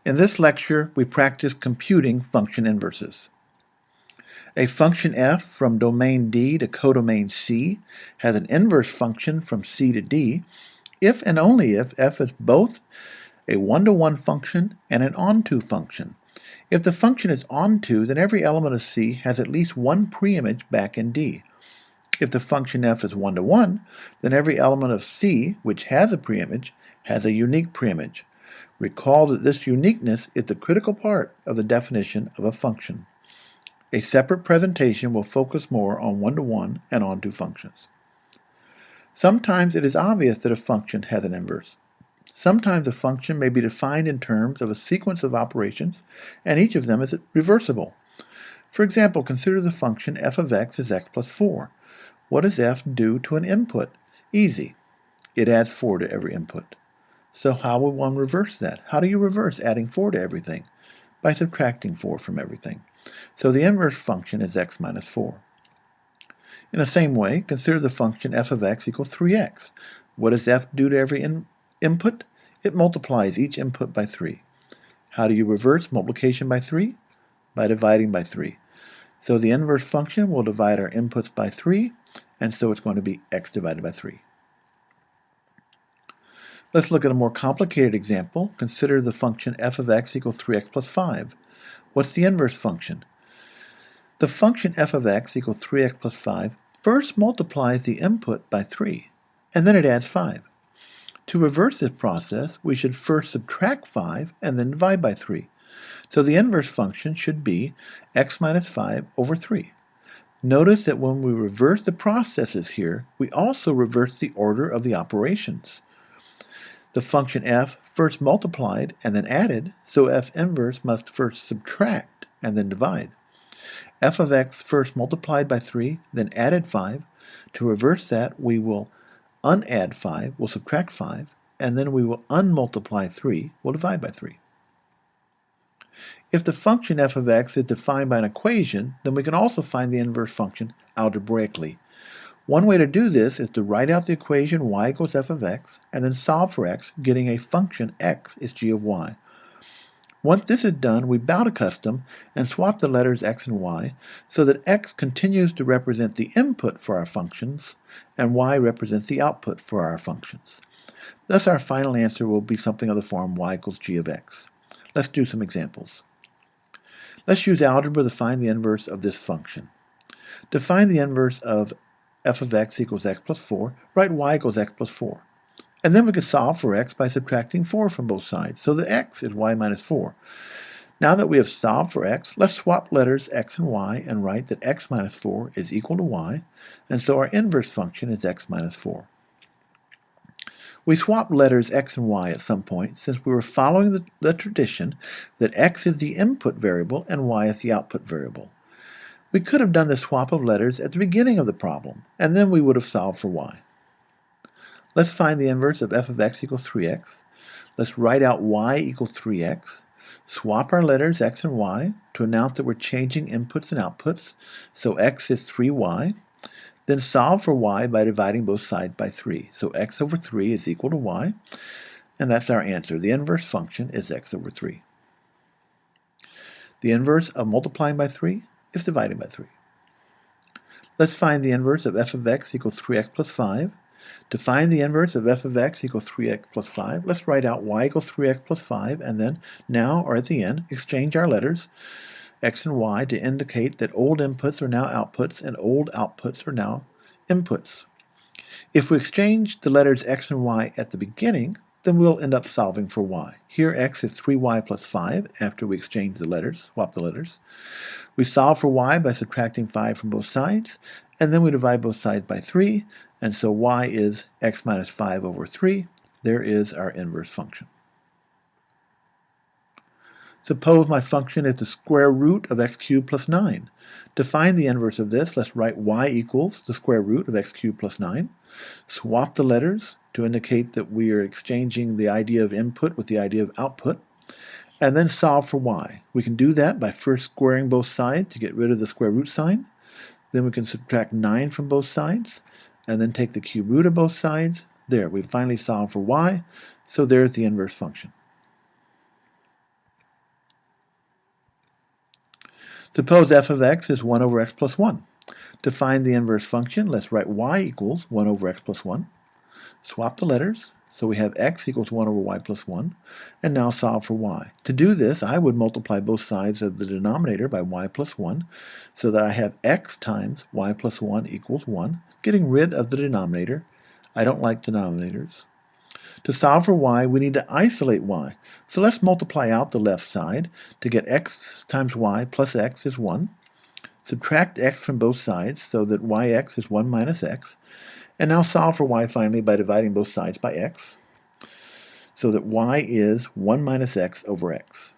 In this lecture, we practice computing function inverses. A function f from domain D to codomain C has an inverse function from C to D if and only if f is both a one-to-one function and an onto function. If the function is onto, then every element of C has at least one preimage back in D. If the function f is one-to-one, then every element of C, which has a preimage, has a unique preimage. Recall that this uniqueness is the critical part of the definition of a function. A separate presentation will focus more on one-to-one and onto functions. Sometimes it is obvious that a function has an inverse. Sometimes a function may be defined in terms of a sequence of operations, and each of them is reversible. For example, consider the function f of x is x plus 4. What does f do to an input? Easy. It adds 4 to every input. So how will one reverse that? How do you reverse adding 4 to everything? By subtracting 4 from everything. So the inverse function is x minus 4. In the same way, consider the function f of x equals 3x. What does f do to every input? It multiplies each input by 3. How do you reverse multiplication by 3? By dividing by 3. So the inverse function will divide our inputs by 3, and so it's going to be x divided by 3. Let's look at a more complicated example. Consider the function f of x equals 3x plus 5. What's the inverse function? The function f of x equals 3x plus 5 first multiplies the input by 3, and then it adds 5. To reverse this process, we should first subtract 5 and then divide by 3. So the inverse function should be x minus 5 over 3. Notice that when we reverse the processes here, we also reverse the order of the operations. The function f first multiplied and then added, so f inverse must first subtract and then divide. F of x first multiplied by 3, then added 5. To reverse that, we will unadd 5, we'll subtract 5, and then we will unmultiply 3, we'll divide by 3. If the function f of x is defined by an equation, then we can also find the inverse function algebraically. One way to do this is to write out the equation y equals f of x, and then solve for x, getting a function x is g of y. Once this is done, we bow to custom and swap the letters x and y so that x continues to represent the input for our functions, and y represents the output for our functions. Thus our final answer will be something of the form y equals g of x. Let's do some examples. Let's use algebra to find the inverse of this function. To find the inverse of f of x equals x plus 4, write y equals x plus 4. And then we can solve for x by subtracting 4 from both sides, so that x is y minus 4. Now that we have solved for x, let's swap letters x and y and write that x minus 4 is equal to y, and so our inverse function is x minus 4. We swapped letters x and y at some point since we were following the tradition that x is the input variable and y is the output variable. We could have done the swap of letters at the beginning of the problem, and then we would have solved for y. Let's find the inverse of f of x equals 3x. Let's write out y equals 3x. Swap our letters x and y to announce that we're changing inputs and outputs, so x is 3y. Then solve for y by dividing both sides by 3. So x over 3 is equal to y, and that's our answer. The inverse function is x over 3. The inverse of multiplying by 3 is dividing by 3. Let's find the inverse of f of x equals 3x plus 5. To find the inverse of f of x equals 3x plus 5, let's write out y equals 3x plus 5, and then now, or at the end, exchange our letters, x and y, to indicate that old inputs are now outputs and old outputs are now inputs. If we exchange the letters x and y at the beginning, then we'll end up solving for y. Here x is 3y plus 5 after we exchange the letters, swap the letters. We solve for y by subtracting 5 from both sides, and then we divide both sides by 3, and so y is x minus 5 over 3. There is our inverse function. Suppose my function is the square root of x cubed plus 9. To find the inverse of this, let's write y equals the square root of x cubed plus 9. Swap the letters to indicate that we are exchanging the idea of input with the idea of output, and then solve for y. We can do that by first squaring both sides to get rid of the square root sign. Then we can subtract 9 from both sides, and then take the cube root of both sides. There, we've finally solved for y, so there's the inverse function. Suppose f of x is 1 over x plus 1. To find the inverse function, let's write y equals 1 over x plus 1. Swap the letters, so we have x equals 1 over y plus 1, and now solve for y. To do this, I would multiply both sides of the denominator by y plus 1, so that I have x times y plus 1 equals 1, getting rid of the denominator. I don't like denominators. To solve for y, we need to isolate y. So let's multiply out the left side. To get x times y plus x is 1. Subtract x from both sides so that yx is 1 minus x. And now solve for y finally by dividing both sides by x, so that y is 1 minus x over x.